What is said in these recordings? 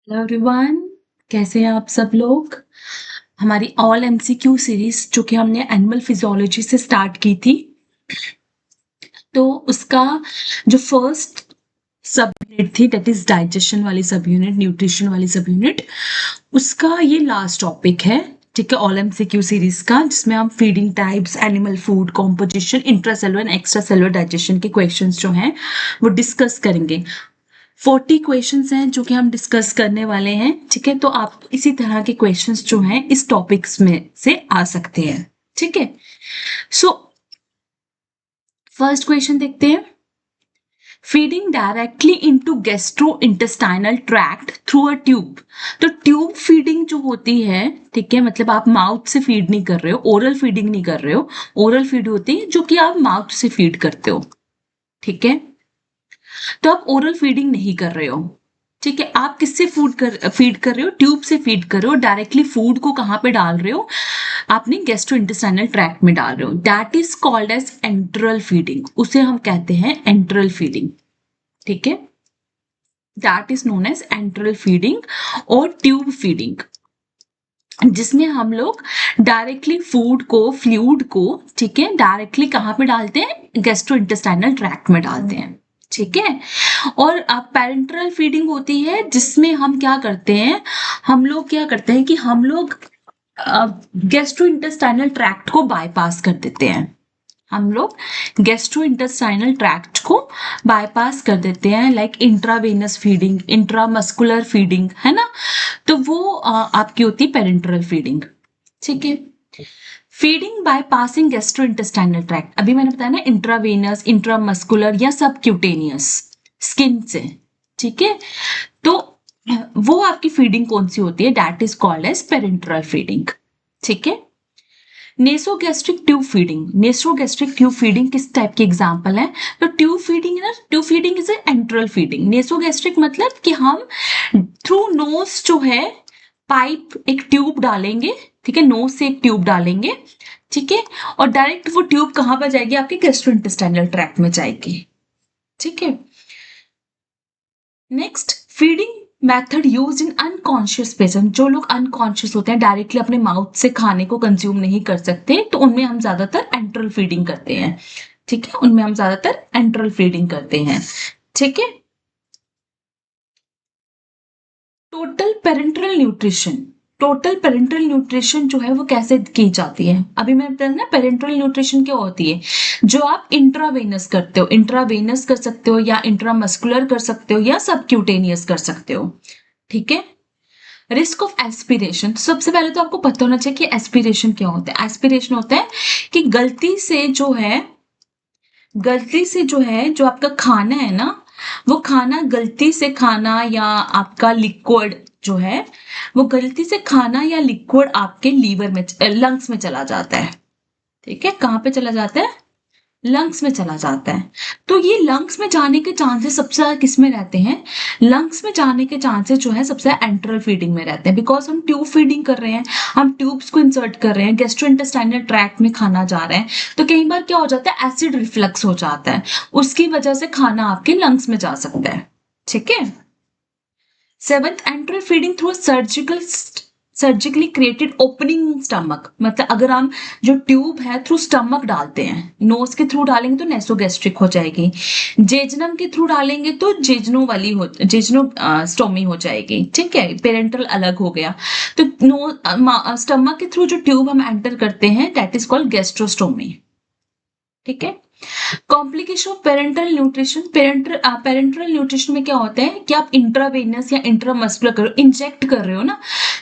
Hello everyone. कैसे हैं आप सब लोग। हमारी ऑल एमसीक्यू सीरीज जो कि हमने एनिमल फिजियोलॉजी से स्टार्ट की थी, तो उसका जो फर्स्ट सब यूनिट थी दैट इज डाइजेशन वाली सब यूनिट, न्यूट्रिशन वाली सब यूनिट, उसका ये लास्ट टॉपिक है। ठीक है, ऑल एमसीक्यू सीरीज का, जिसमें हम feeding types, animal food composition, intracellular and extra cellular digestion के क्वेश्चंस जो हैं वो डिस्कस करेंगे। 40 क्वेश्चंस हैं जो कि हम डिस्कस करने वाले हैं। ठीक है, तो आप इसी तरह के क्वेश्चंस जो हैं इस टॉपिक्स में से आ सकते हैं। ठीक है, सो फर्स्ट क्वेश्चन देखते हैं। Feeding directly into gastro intestinal tract through a tube. तो ट्यूब फीडिंग जो होती है, ठीक है, मतलब आप माउथ से फीड नहीं कर रहे हो, ओरल फीडिंग नहीं कर रहे हो। ओरल फीड होती है जो कि आप माउथ से फीड करते हो। ठीक है, तो आप ओरल फीडिंग नहीं कर रहे हो। ठीक है, आप किससे फीड कर रहे हो? ट्यूब से फीड कर रहे हो। डायरेक्टली फूड को कहां पे डाल रहे हो? आपने गैस्ट्रो इंटेस्टाइनल ट्रैक्ट में डाल रहे हो। That is called as enteral feeding. उसे हम कहते हैं एंट्रल फीडिंग। ठीक है, that is known as enteral feeding और ट्यूब फीडिंग, जिसमें हम लोग डायरेक्टली फूड को, फ्लूइड को, ठीक है, डायरेक्टली कहां पे डालते हैं? गैस्ट्रो इंटेस्टाइनल ट्रैक्ट में डालते हैं। ठीक है, और अब पैरेंटरल फीडिंग होती है, जिसमें हम क्या करते हैं, हम लोग क्या करते हैं कि हम लोग गैस्ट्रो इंटेस्टाइनल ट्रैक्ट को बाईपास कर देते हैं। हम लोग गैस्ट्रो इंटेस्टाइनल ट्रैक्ट को बाईपास कर देते हैं, like intravenous feeding, intramuscular feeding, है ना। तो वो आपकी होती है पेरेंटरल फीडिंग। ठीक है, feeding by passing gastro intestinal tract, अभी मैंने बताया ना, इंट्रावेनस, इंट्रामस्कुलर या सबक्यूटेनियस, स्किन से। ठीक है, तो वो आपकी फीडिंग कौन सी होती है? That is called as parenteral feeding. ठीक है, nasogastric tube feeding. Nasogastric tube feeding किस टाइप की एग्जांपल है? तो ट्यूब फीडिंग है ना, tube feeding is enteral feeding. Nasogastric मतलब कि हम थ्रू नोज जो है, पाइप, एक ट्यूब डालेंगे। ठीक है, नोज से एक ट्यूब डालेंगे। ठीक है, और डायरेक्ट वो ट्यूब कहां पर जाएगी? आपके गैस्ट्रोइंटेस्टाइनल ट्रैक्ट में जाएगी। ठीक है, next, feeding method use in unconscious patient. जो लोग अनकॉन्शियस होते हैं, डायरेक्टली अपने माउथ से खाने को कंज्यूम नहीं कर सकते, तो उनमें हम ज्यादातर एंट्रल फीडिंग करते हैं। ठीक है, उनमें हम ज्यादातर एंट्रल फीडिंग करते हैं। ठीक है, total parental nutrition. Total parental nutrition जो है वो कैसे की जाती है? अभी मैंने बताया ना, पेरेंटल न्यूट्रिशन क्या होती है? जो आप इंट्रावेनस करते हो, इंट्रावेनस कर सकते हो या इंट्रामस्कुलर कर सकते हो या सबक्यूटेनियस कर सकते हो। ठीक है, रिस्क ऑफ एस्पिरेशन। सबसे पहले तो आपको पता होना चाहिए कि एस्पिरेशन क्या होता है। एस्पिरेशन होता है कि गलती से जो है, जो आपका खाना है ना, वो खाना गलती से खाना, या आपका लिक्विड जो है वो गलती से खाना या लिक्विड आपके लीवर में, लंग्स में चला जाता है। ठीक है, कहाँ पे चला जाता है? लंग्स में चला जाता है। तो ये लंग्स में जाने के चांसेस सबसे ज्यादा किस में रहते हैं? लंग्स में जाने के चांसेस जो है सबसे ज्यादा एंट्रल फीडिंग में रहते हैं, बिकॉज हम ट्यूब फीडिंग कर रहे हैं, हम ट्यूब्स को इंसर्ट कर रहे हैं, गैस्ट्रोइंटेस्टाइनल ट्रैक्ट में खाना जा रहा है। तो कई बार क्या हो जाता है, एसिड रिफ्लक्स हो जाता है, उसकी वजह से खाना आपके लंग्स में जा सकता है। ठीक है, seventh, enteral feeding through surgically created opening stomach. मतलब अगर हम जो ट्यूब है थ्रू स्टमक डालते हैं, नोज के थ्रू डालेंगे तो नेसोगैस्ट्रिक हो जाएगी, जेजनम के थ्रू डालेंगे तो जेजनो स्टोमी हो जाएगी। ठीक है, पेरेंटल अलग हो गया। तो स्टमक के थ्रू जो ट्यूब हम एंटर करते हैं दैट इज कॉल्ड गैस्ट्रोस्टोमी। ठीक है, complication of parental nutrition. Parental nutrition में क्या होता है कि आप इंट्रावेनस या इंट्रामस्कुलर करो, इंजेक्ट कर रहे हो ना,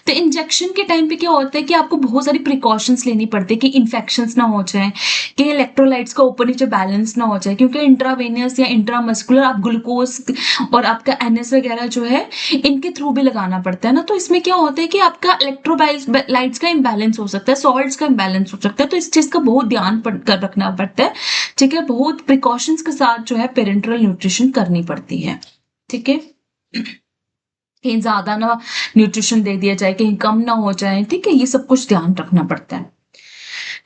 तो इंजेक्शन के टाइम पे क्या होता है कि आपको बहुत सारी प्रिकॉशंस लेनी पड़ती है कि इन्फेक्शंस ना हो जाए, कि इलेक्ट्रोलाइट्स का ऊपर नीचे बैलेंस ना हो जाए, क्योंकि इंट्रावेनस या इंट्रामस्कुलर आप ग्लूकोज और आपका एनएस वगैरह जो है इनके थ्रू भी लगाना पड़ता है ना। तो इसमें क्या होता है कि आपका इलेक्ट्रोलाइट्स का इम्बैलेंस हो सकता है, सॉल्ट्स का इम्बैलेंस हो सकता है, तो इस चीज का बहुत ध्यान रखना पड़ता है। ठीक है, बहुत प्रिकॉशंस के साथ जो है पेरेंटल न्यूट्रिशन करनी पड़ती है। ठीक है, कहीं ज्यादा ना न्यूट्रिशन दे दिया जाए, कहीं कम ना हो जाए। ठीक है, ये सब कुछ ध्यान रखना पड़ता है।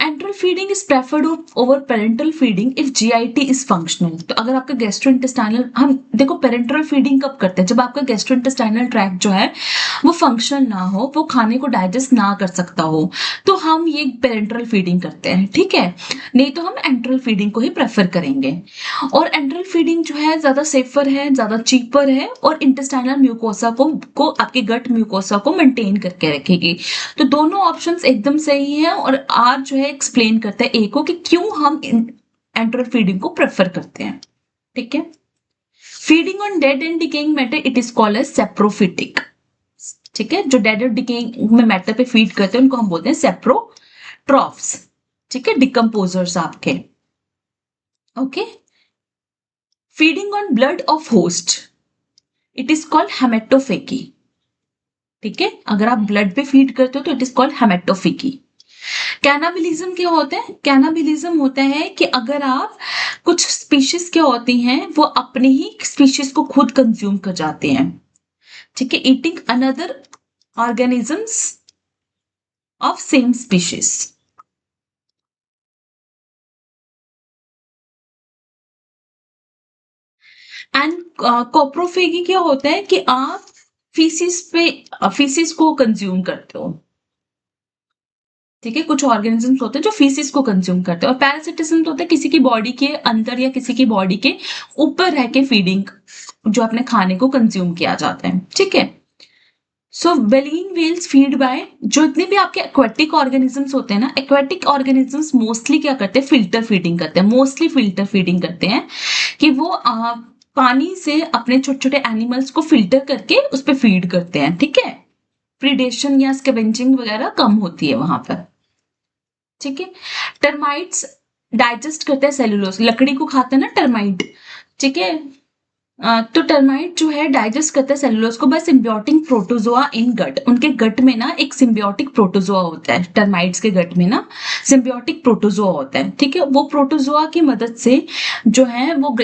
Enteral feeding is preferred over parenteral feeding if GIT is functional. तो अगर आपका गैस्ट्रोइंटेस्टाइनल, हम देखो पेरेंटल फीडिंग कब करते हैं, जब आपका गैस्ट्रोइंटेस्टाइनल ट्रैक्ट जो है वो फंक्शनल ना हो, वो खाने को डाइजेस्ट ना कर सकता हो, तो हम ये पेरेंटल फीडिंग करते हैं, ठीक है। नहीं तो हम एंटरल फीडिंग को ही प्रेफर करेंगे। और एंटरल फीडिंग जो है ज्यादा सेफर है, ज्यादा चीपर है, और इंटेस्टाइनल म्यूकोसा को आपके गट म्यूकोसा को मेंटेन करके रखेगी। तो दोनों ऑप्शंस एकदम सही है, और आर जो है एक्सप्लेन करता है ए को कि क्यों हम एंटरल फीडिंग को प्रेफर करते हैं, ठीक है। Feeding on dead and decaying matter it is called as saprophytic, ठीक है। जो डेड और डिकेइंग में मैटर पे फीड करते हैं उनको हम बोलते हैं सेप्रोट्रॉफ्स, ठीक है, डिकम्पोजर्स आपके, okay. Feeding on blood of host it is called haematophagy, ठीक है। अगर आप ब्लड पे फीड करते हो तो इट इज कॉल्ड हेमेटोफेकी। कैनाबिलिज्म क्या होता है? कैनाबिलिज्म होता है कि अगर आप, कुछ स्पीशीज क्या होती हैं वो अपने ही स्पीशीज को खुद कंज्यूम कर जाते हैं, ठीक है, eating another organisms of same species. And coprophagy क्या होता है कि आप फीसिस को कंज्यूम करते हो, ठीक है। कुछ ऑर्गेनिजम्स होते हैं जो फीसिस को कंज्यूम करते हैं, और पैरासिटिज्म होता है किसी की बॉडी के अंदर या किसी की बॉडी के ऊपर रह के फीडिंग, जो अपने खाने को कंज्यूम किया जाता है, ठीक है। सो बेलिन व्हेल्स फीड बाय, जो इतने भी आपके एक्वेटिक ऑर्गेनिजम्स होते हैं ना, एक्वेटिक ऑर्गेनिजम्स मोस्टली क्या करते हैं, फिल्टर फीडिंग करते हैं, मोस्टली फिल्टर फीडिंग करते हैं, कि वो पानी से अपने छोटे छोटे एनिमल्स को फिल्टर करके उस पर फीड करते हैं, ठीक है। प्रीडेशन या स्कैवेंजिंग वगैरह कम होती है वहां पर, ठीक है। टर्माइट्स डाइजेस्ट करते हैं सेलुलोज, लकड़ी को खाते हैं ना टर्माइट, ठीक है। तो टर्माइट जो है डाइजेस्ट करता है सेलुलोज को बाय सिम्बियोटिक प्रोटोजोआ इन गट। उनके गट में ना एक सिम्बियोटिक प्रोटोजोआ होता है, टर्माइट्स के गट में ना सिम्बियोटिक प्रोटोजोआ होता है, ठीक है। वो प्रोटोजोआ की मदद से जो है वो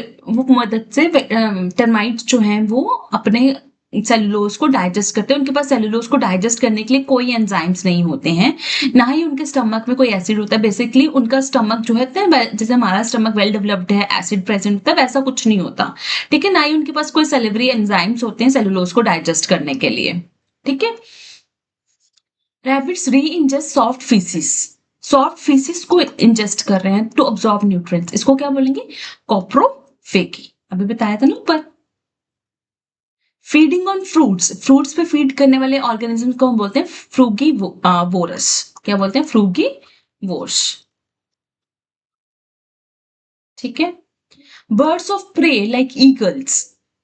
मदद से टर्माइट्स जो है वो अपने सेलुलोज को डाइजेस्ट करते हैं। उनके पास सेलुलोज को डाइजेस्ट करने के लिए कोई एंजाइम्स नहीं होते हैं, ना ही उनके स्टमक में कोई एसिड होता है। बेसिकली उनका स्टमक जो है, जैसे हमारा स्टमक वेल डेवलप्ड है, एसिड प्रेजेंट होता है, वैसा कुछ नहीं होता, ठीक है। ना ही उनके पास कोई सेलिवरी एंजाइम्स होते हैं सेलुलोज को डाइजेस्ट करने के लिए, ठीक है। Rabbits re ingest soft faeces, soft faeces को इंजेस्ट कर रहे हैं टू ऑब्जॉर्ब न्यूट्रिएंट्स, इसको क्या बोलेंगे, कोप्रोफेगी, अभी बताया था ना ऊपर। फीडिंग ऑन फ्रूट्स, फ्रूट्स पे फीड करने वाले ऑर्गेनिज्म को हम बोलते हैं फ्रूगी वोरस, क्या बोलते हैं, फ्रूगी वोर्स, ठीक है। Birds of prey like eagles,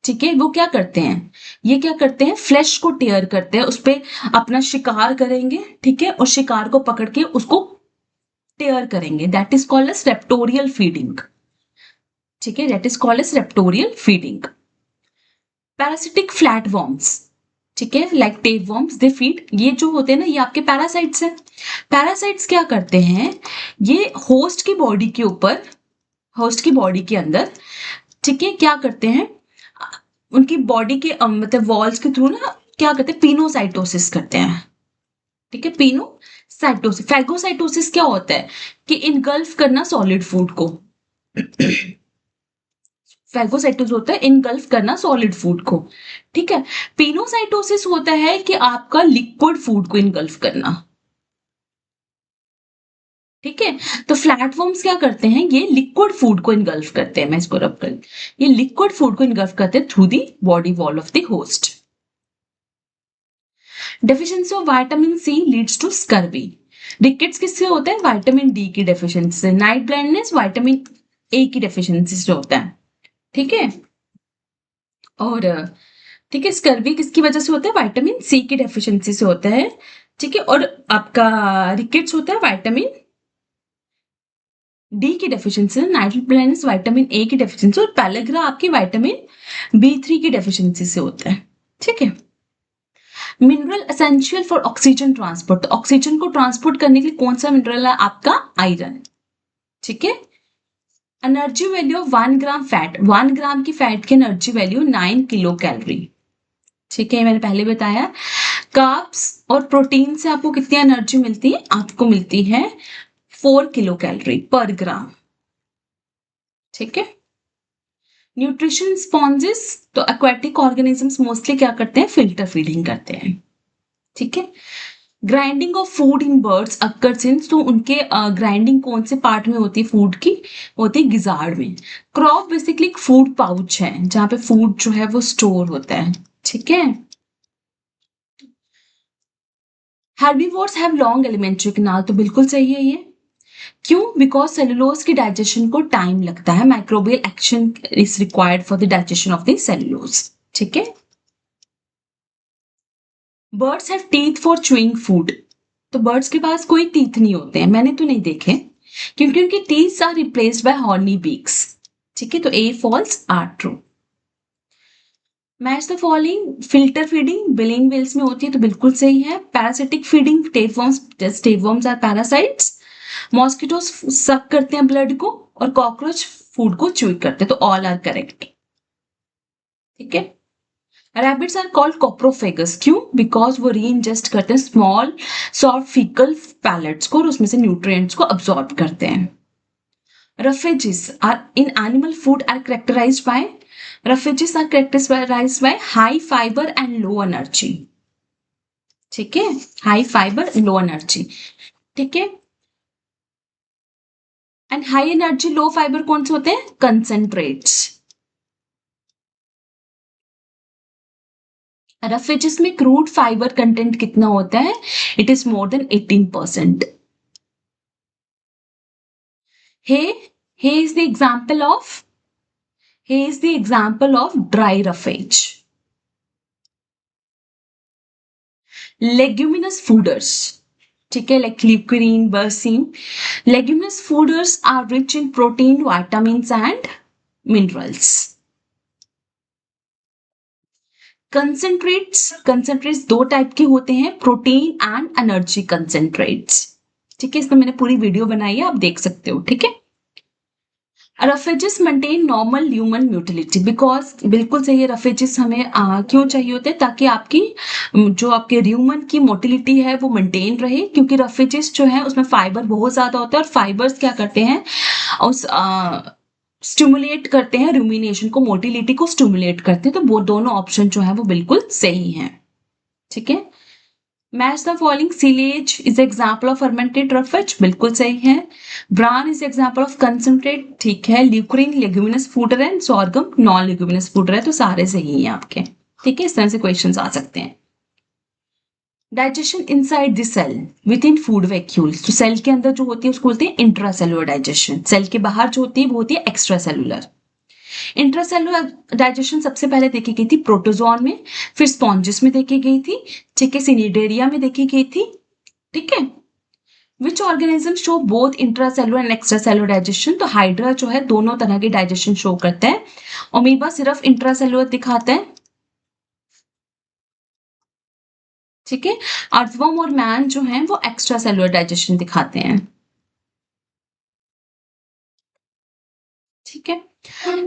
ठीक है, वो क्या करते हैं, ये क्या करते हैं, फ्लैश को टेयर करते हैं, उस पे अपना शिकार करेंगे, ठीक है, और शिकार को पकड़ के उसको टेयर करेंगे, that is called as raptorial feeding, ठीक है, that is called as raptorial feeding. Parasitic flatworms, ठीक है, like tapeworms they feed, ये जो होते हैं ना ये आपके पैरासाइट्स हैं। पैरासाइट्स क्या करते हैं, ये होस्ट की बॉडी के ऊपर, होस्ट की बॉडी के अंदर, ठीक है, क्या करते हैं, उनकी बॉडी के मतलब वॉल्स के थ्रू ना क्या करते हैं, पिनोसाइटोसिस करते हैं, ठीक है। पिनोसाइटोसिस, फैगोसाइटोसिस क्या होता है कि इनगल्फ करना सॉलिड फूड को, फैगोसाइटोसिस होता है इनगल्फ करना सॉलिड फूड को, ठीक है। पिनोसाइटोसिस होता है कि आपका लिक्विड फूड को इनगल्फ करना, ठीक है। तो फ्लैटफॉर्म्स क्या करते हैं, ये लिक्विड फूड को इनगल्फ करते हैं, मैं इसको रब कर, ये लिक्विड फूड को इनगल्फ करते हैं through the body wall of the host. Deficiency of vitamin C leads to scurvy, rickets किससे होता है, विटामिन डी की डेफिशिएंसी से, नाइट ब्लाइंडनेस विटामिन ए की डेफिशिएंसी से होता है, ठीक है। और ठीक है, स्कर्वी किसकी वजह से होता है, विटामिन सी की डेफिशिएंसी से होता है, ठीक है। और आपका रिकेट्स होता है विटामिन डी की deficiency, nitrogen blindness vitamin A की डेफिशिएंसी, और पैलेग्रा आपकी विटामिन बी3 की डेफिशिएंसी से होता है, ठीक है। Mineral essential for oxygen transport, तो ऑक्सीजन को ट्रांसपोर्ट करने के लिए कौन सा मिनरल है आपका, आयरन, ठीक है। Energy value of 1 gram fat, 1 ग्राम की फैट की एनर्जी वैल्यू 9 किलो कैलोरी, ठीक है, मैंने पहले बताया। कार्ब्स और प्रोटीन से आपको कितनी एनर्जी मिलती है, आपको मिलती है 4 किलो कैलोरी पर ग्राम। ठीक है। न्यूट्रिशन स्पॉन्जेस, तो एक्वेटिक ऑर्गेनिजम्स मोस्टली क्या करते हैं, फिल्टर फीडिंग करते हैं। ठीक है। Grinding of food in birds occurs in, तो उनके ग्राइंडिंग कौन से पार्ट में होती है फूड की, होती है गिजार्ड में। क्रॉप बेसिकली एक फूड पाउच है जहां पे फूड जो है वो स्टोर होता है। ठीक है। हेर्बीवोर्स हैव लॉन्ग एलिमेंट्री कैनाल, तो बिल्कुल सही है ये। क्यों? बिकॉज सेलुलोज की डाइजेशन को टाइम लगता है, microbial action is required for the digestion of the cellulose. ठीक है। Birds have teeth for chewing food, तो बर्ड्स के पास कोई टीथ नहीं होते हैं, मैंने तो नहीं देखे, क्योंकि उनके teeth are replaced by horny beaks. ठीक है, तो A false or true. Match the following, filter feeding baleen whales में होती है, तो बिल्कुल सही है। Parasitic feeding, tapeworms are parasites. Mosquitoes suck करते हैं ब्लड को, और कॉकरोच फूड को च्यू करते हैं, तो ऑल आर करेक्ट। ठीक है। रैबिट्स आर कॉल्ड कॉप्रोफेगस, क्यों? बिकॉज वो री इंजेस्ट करते हैं स्मॉल सॉफ्ट फीकल पैलेट्स को, और उसमें से न्यूट्रिएंट्स को अब्सॉर्ब करते हैं। Ruffages are in animal food are characterized by, ruffages are characterized by high fiber and low energy. ठीक है, हाई फाइबर लो एनर्जी। ठीक है। And high energy low fibre कौन से होते हैं, कंसेंट्रेट्स। रफेजेस में क्रूड फाइबर कंटेंट कितना होता है, it is more than 18%। Hay hay is the example of, hay is the example of dry roughage. Leguminous fodders, ठीक है, like lucerne, berseem. Leguminous fodders are rich in protein, vitamins and minerals. Concentrates दो type के होते हैं, protein and energy कंसेंट्रेट्स। ठीक है, इसमें मैंने पूरी वीडियो बनाई है, आप देख सकते हो। ठीक है। Roughages maintain normal human motility, because बिल्कुल सही है, रफेजेस हमें क्यों चाहिए होते हैं, ताकि आपकी जो आपके ह्यूमन की मोटिलिटी है वो मेंटेन रहे, क्योंकि रफेजेस जो है उसमें फाइबर बहुत ज्यादा होता है, और फाइबर्स क्या करते हैं, उस स्टिमुलेट करते हैं रूमिनेशन को, मोटिलिटी को स्टिमुलेट करते हैं, तो वो दोनों ऑप्शन जो है वो बिल्कुल सही है। ठीक है। Match the following, silage is example of fermented roughage, बिल्कुल सही है। Bran is example of concentrate, ठीक है। ल्यूक्रिन लेग्यूमिनस फूडर है, सॉर्गम नॉन लेग्यूमिनस फूडर है, तो सारे सही हैं आपके। ठीक है, इस तरह से क्वेश्चंस आ सकते हैं। Digestion inside the cell within food vacuoles, तो सेल के अंदर जो होती है उसको बोलते हैं इंट्रासेलुलर डाइजेशन, सेल के बाहर जो होती है वो होती है एक्स्ट्रा सेलुलर। इंट्रासेलुलर डाइजेशन सबसे पहले देखी गई थी प्रोटोजोन में, फिर स्पॉन्जिस में देखी गई थी, ठीक है, सिनिडेरिया में देखी गई थी। ठीक है। Which organism show both intracellular and extracellular digestion, तो हाइड्रा जो है दोनों तरह की डाइजेशन शो करता है। ओमीबा सिर्फ इंट्रासेलुलर दिखाता है। ठीक है। अर्थवर्म और मैन जो है वो एक्स्ट्रासेलुलर डाइजेशन दिखाते हैं। ठीक है।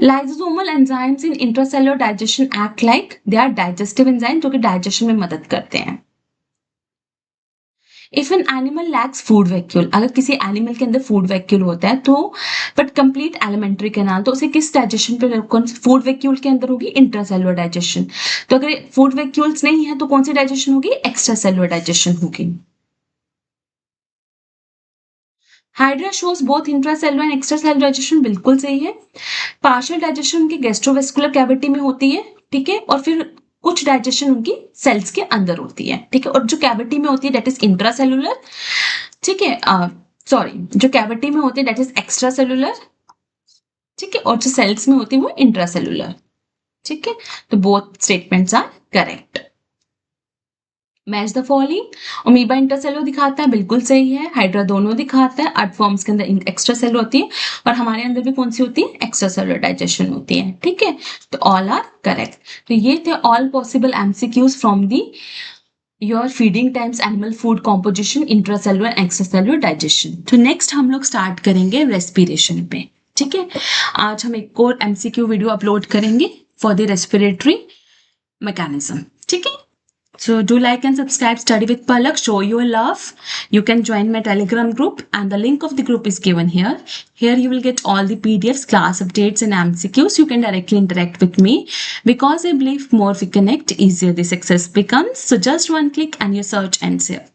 Lysosomal enzymes in intracellular digestion act like they are digestive enzyme, जो कि डाइजेशन में मदद करते हैं। If an animal lacks food vacuole, अगर किसी एनिमल के अंदर फूड वैक्यूल होता है तो बट कंप्लीट एलिमेंट्री कैनाल, तो उसे किस डाइजेशन पे, फूड वैक्यूल के अंदर होगी इंट्रासेलुलर डाइजेशन। तो अगर फूड वैक्यूल्स नहीं है तो कौन सी डाइजेशन होगी, एक्स्ट्रासेलुलर डाइजेशन होगी। Hydra shows both intracellular and extracellular digestion, बिल्कुल सही है। पार्शियल डाइजेशन उनकी गैस्ट्रोवेस्कुलर कैविटी में होती है, ठीक है, और फिर कुछ डाइजेशन उनकी सेल्स के अंदर होती है। ठीक है, और जो कैविटी में होती है दैट इज इंट्रासेलुलर। ठीक है, सॉरी, जो कैविटी में होती है दैट इज एक्स्ट्रा सेलुलर। ठीक है, और जो सेल्स में होती है वो इंट्रासेलुलर। ठीक है, तो both statements are correct. Match the following, amoeba intercellular दिखाता है, बिल्कुल सही है। हाइड्रा दोनों दिखाता है, अर्थ फॉर्म्स के अंदर एक्स्ट्रा सेल होती है, और हमारे अंदर भी कौन सी होती है, एक्स्ट्रा सेलुलर डाइजेशन होती है। ठीक है, तो ऑल आर करेक्ट। तो ये थे all possible MCQs from the your feeding times animal food composition, intracellular extracellular digestion. तो नेक्स्ट हम लोग स्टार्ट करेंगे रेस्पिरेशन पे। ठीक है, आज हम एक और एमसीक्यू वीडियो अपलोड करेंगे फॉर द रेस्पिरेटरी मैकेनिज्म। ठीक है, So do like and subscribe Study with Palak. Show your love. You can join my Telegram group and the link of the group is given here. Here you will get all the PDFs, class updates and MCQs. You can directly interact with me because I believe more we connect, easier the success becomes. So just one click and your search ends here.